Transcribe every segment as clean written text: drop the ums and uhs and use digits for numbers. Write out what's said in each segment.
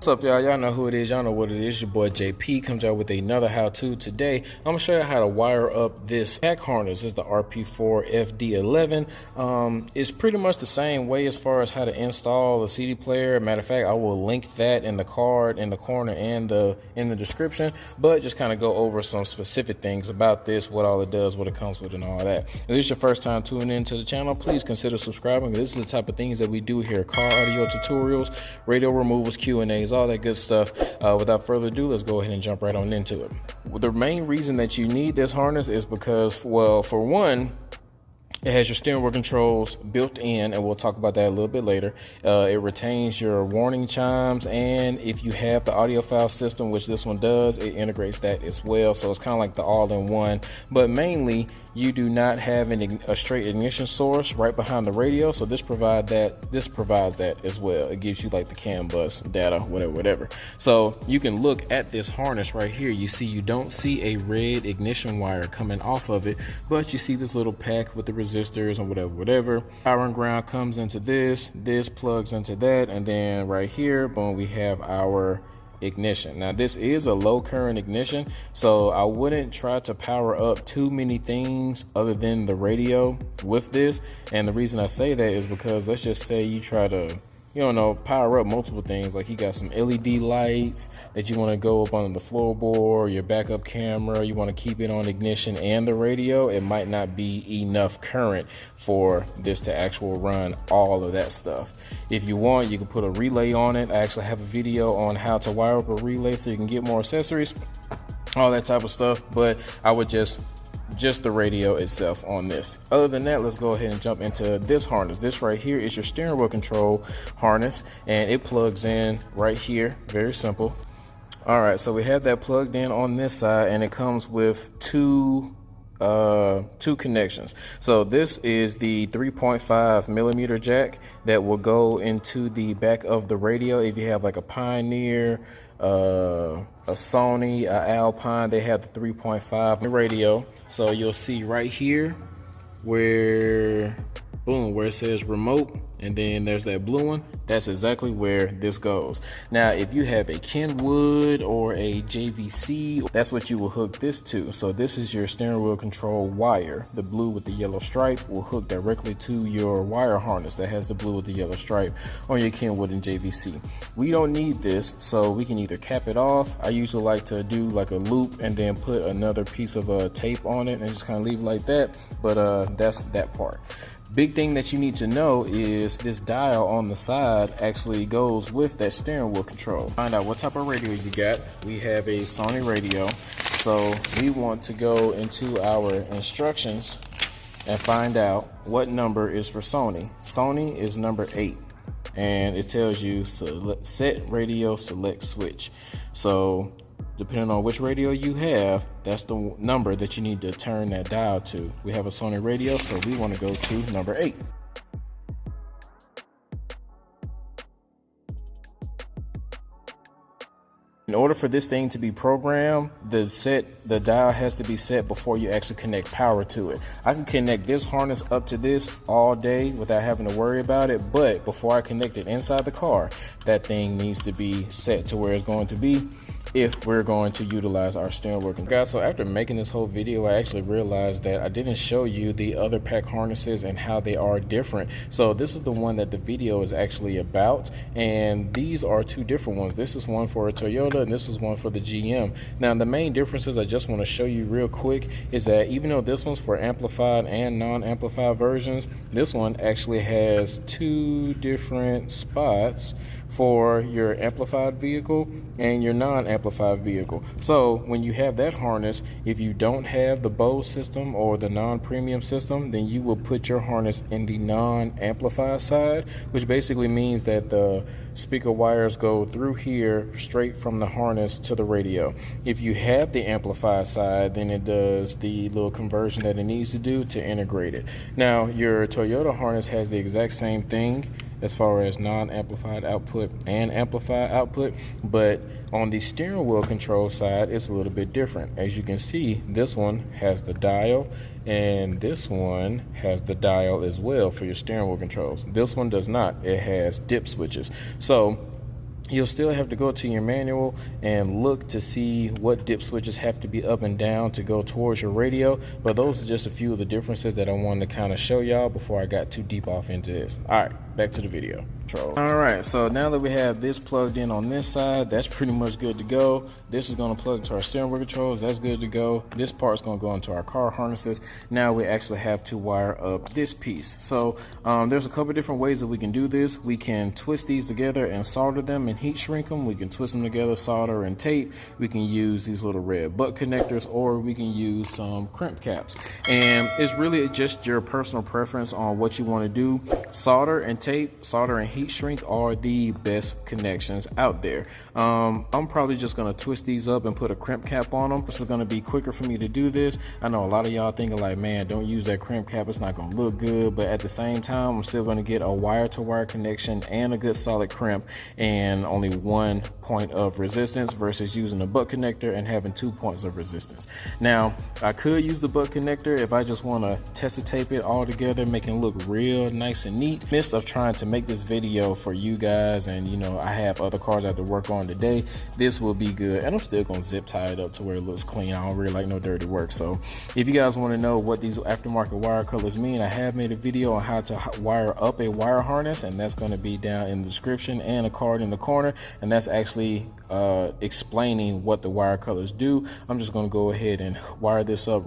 What's up, y'all? Y'all know who it is. Y'all know what it is. Your boy JP comes out with another how-to. Today, I'm going to show you how to wire up this Pac harness. This is the RP4 FD11. It's pretty much the same way as far as how to install a CD player. Matter of fact, I will link that in the card in the corner and in the description, but just kind of go over some specific things about this, what all it does, what it comes with, and all that. If this is your first time tuning into the channel, please consider subscribing. This is the type of things that we do here: car audio tutorials, radio removals, Q&As, all that good stuff. Without further ado, let's go ahead and jump right on into it. The main reason that you need this harness is because, well, for one, it has your steering wheel controls built in, and we'll talk about that a little bit later. It retains your warning chimes, and if you have the audiophile system, which this one does, it integrates that as well. So it's kind of like the all-in-one. But mainly, you do not have a straight ignition source right behind the radio, so this provides that as well. It gives you like the CAN bus data, whatever. So you can look at this harness right here. You don't see a red ignition wire coming off of it, but you see this little pack with the resistors and whatever. Power and ground comes into this plugs into that, and then right here, boom, we have our ignition. Now this is a low current ignition, so I wouldn't try to power up too many things other than the radio with this. And the reason I say that is because let's just say you try to, power up multiple things. Like you got some LED lights that you want to go up on the floorboard, your backup camera, you want to keep it on ignition and the radio. It might not be enough current for this to actually run all of that stuff. If you want, you can put a relay on it. I actually have a video on how to wire up a relay so you can get more accessories, all that type of stuff. But I would just the radio itself on this. Other than that, let's go ahead and jump into this harness. This right here is your steering wheel control harness, and it plugs in right here. Very simple. All right, so we have that plugged in on this side, and it comes with two connections. So this is the 3.5 millimeter jack that will go into the back of the radio. If you have like a Pioneer, a Sony, a Alpine, they have the 3.5 radio. So you'll see right here where it says remote, and then there's that blue one. That's exactly where this goes. Now, if you have a Kenwood or a JVC, that's what you will hook this to. So this is your steering wheel control wire. The blue with the yellow stripe will hook directly to your wire harness that has the blue with the yellow stripe on your Kenwood and JVC. We don't need this, so we can either cap it off. I usually like to do like a loop and then put another piece of tape on it and just kind of leave it like that. But that's that part. Big thing that you need to know is this dial on the side actually goes with that steering wheel control. Find out what type of radio you got. We have a Sony radio, so we want to go into our instructions and find out what number is for Sony. Sony is number 8, and it tells you set radio select switch. So depending on which radio you have, that's the number that you need to turn that dial to. We have a Sony radio, so we want to go to number 8. In order for this thing to be programmed, the dial has to be set before you actually connect power to it. I can connect this harness up to this all day without having to worry about it, but before I connect it inside the car, that thing needs to be set to where it's going to be if we're going to utilize our steering wheel. Guys, so after making this whole video, I actually realized that I didn't show you the other Pac harnesses and how they are different. So this is the one that the video is actually about, and these are two different ones. This is one for a Toyota and this is one for the GM. Now the main differences I just want to show you real quick is that even though this one's for amplified and non-amplified versions, this one actually has two different spots for your amplified vehicle and your non-amplified vehicle. So when you have that harness, if you don't have the Bose system or the non-premium system, then you will put your harness in the non-amplified side, which basically means that the speaker wires go through here straight from the harness to the radio. If you have the amplified side, then it does the little conversion that it needs to do to integrate it. Now your Toyota harness has the exact same thing as far as non-amplified output and amplified output, but on the steering wheel control side, it's a little bit different. As you can see, this one has the dial, and this one has the dial as well for your steering wheel controls. This one does not. It has dip switches. So You'll still have to go to your manual and look to see what dip switches have to be up and down to go towards your radio, but those are just a few of the differences that I wanted to kind of show y'all before I got too deep off into this. All right, back to the video. All right, so now that we have this plugged in on this side, that's pretty much good to go. This is going to plug to our steering wheel controls. That's good to go. This part's going to go into our car harnesses. Now we actually have to wire up this piece. So there's a couple different ways that we can do this. We can twist these together and solder them and heat shrink them. We can twist them together, solder and tape. We can use these little red butt connectors, or we can use some crimp caps. And it's really just your personal preference on what you want to do. Solder and tape, solder and heat shrink are the best connections out there. I'm probably just going to twist these up and put a crimp cap on them. This is going to be quicker for me to do this. I know a lot of y'all thinking like, man, don't use that crimp cap, it's not going to look good, but at the same time, I'm still going to get a wire-to-wire connection and a good solid crimp and only 1 point of resistance versus using a butt connector and having 2 points of resistance. Now, I could use the butt connector if I just want to test to tape it all together, making it look real nice and neat. Midst of trying to make this video for you guys, and you know, I have other cars I have to work on today, this will be good, and I'm still going to zip tie it up to where it looks clean. I don't really like no dirty work. So if you guys want to know what these aftermarket wire colors mean, I have made a video on how to wire up a wire harness, and that's going to be down in the description and a card in the corner, and that's actually explaining what the wire colors do. I'm just going to go ahead and wire this up.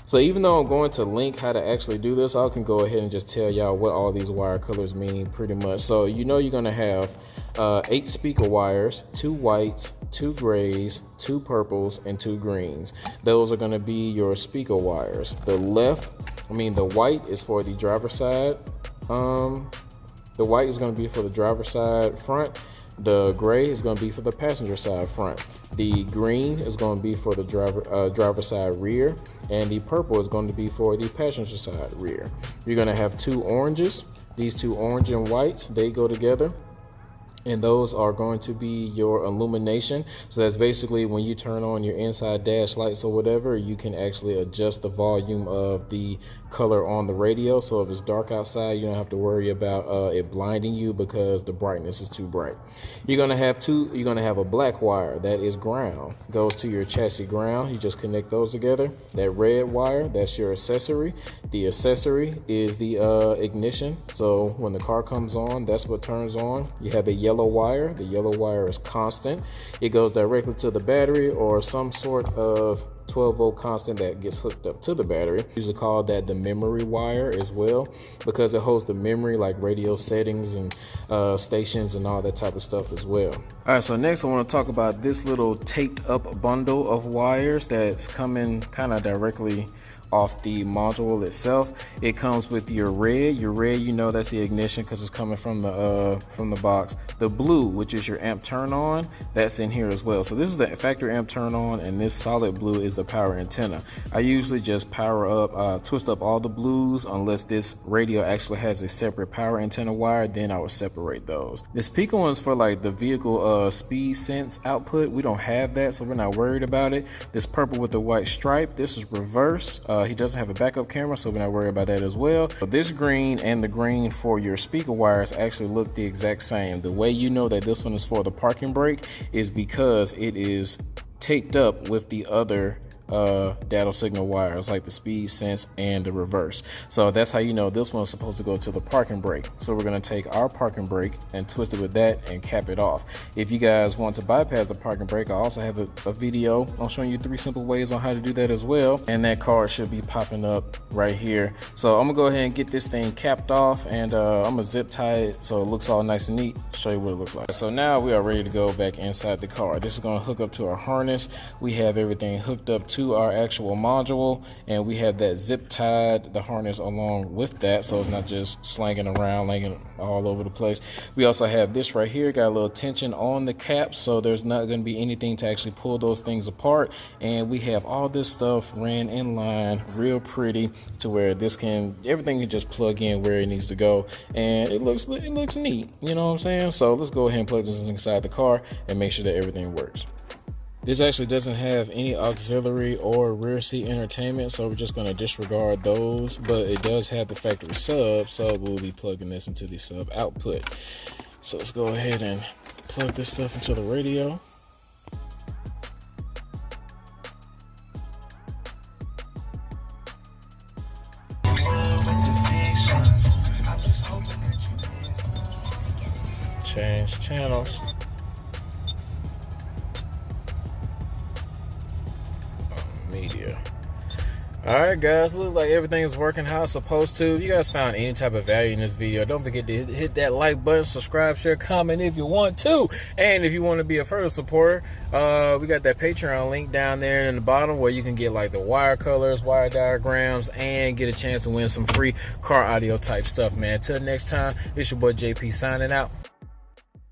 So even though I'm going to link how to actually do this, I can go ahead and just tell y'all what all these wire colors mean pretty much. So you know you're gonna have 8 speaker wires, 2 whites, 2 grays, 2 purples, and 2 greens. Those are gonna be your speaker wires. The white is for the driver's side. The white is gonna be for the driver's side front. The gray is gonna be for the passenger side front. The green is going to be for the driver side rear, and the purple is going to be for the passenger side rear. You're going to have 2 oranges. These 2 orange and whites, they go together, and those are going to be your illumination. So that's basically when you turn on your inside dash lights or whatever, you can actually adjust the volume of the color on the radio. So if it's dark outside, you don't have to worry about it blinding you because the brightness is too bright. You're gonna have a black wire that is ground, goes to your chassis ground. You just connect those together. That red wire, that's your accessory. The accessory is the ignition. So when the car comes on, that's what turns on. You have a yellow wire. The yellow wire is constant. It goes directly to the battery or some sort of 12-volt constant that gets hooked up to the battery. Usually call that the memory wire as well, because it holds the memory like radio settings and stations and all that type of stuff as well. All right, so next I want to talk about this little taped up bundle of wires that's coming kind of directly off the module itself. It comes with your red, you know that's the ignition because it's coming from the box. The blue, which is your amp turn on, that's in here as well. So this is the factory amp turn on, and this solid blue is the power antenna. I usually just twist up all the blues unless this radio actually has a separate power antenna wire, then I would separate those. The speaker one's for like the vehicle speed sense output. We don't have that, so we're not worried about it. This purple with the white stripe, this is reverse. He doesn't have a backup camera, so we're not worried about that as well. But this green and the green for your speaker wires actually look the exact same. The way you know that this one is for the parking brake is because it is taped up with the other data signal wires, like the speed sense and the reverse. So that's how you know this one's supposed to go to the parking brake. So we're going to take our parking brake and twist it with that and cap it off. If you guys want to bypass the parking brake, I also have a video on showing you 3 simple ways on how to do that as well, and that card should be popping up right here. So I'm gonna go ahead and get this thing capped off, and I'm gonna zip tie it so it looks all nice and neat, show you what it looks like. So now we are ready to go back inside the car. This is going to hook up to our harness. We have everything hooked up to our actual module, and we have that zip tied the harness along with that, so it's not just slanging around, laying all over the place. We also have this right here, got a little tension on the cap, so there's not going to be anything to actually pull those things apart. And we have all this stuff ran in line real pretty to where everything can just plug in where it needs to go, and it looks neat, you know what I'm saying? So let's go ahead and plug this inside the car and make sure that everything works. This actually doesn't have any auxiliary or rear seat entertainment, so we're just going to disregard those, but it does have the factory sub, so we'll be plugging this into the sub output. So let's go ahead and plug this stuff into the radio. Change channels. Media. Alright guys, looks like everything is working how it's supposed to. If you guys found any type of value in this video, don't forget to hit that like button, subscribe, share, comment if you want to. And if you want to be a further supporter, we got that Patreon link down there in the bottom where you can get like the wire colors, wire diagrams, and get a chance to win some free car audio type stuff, man. Till next time, it's your boy JP signing out.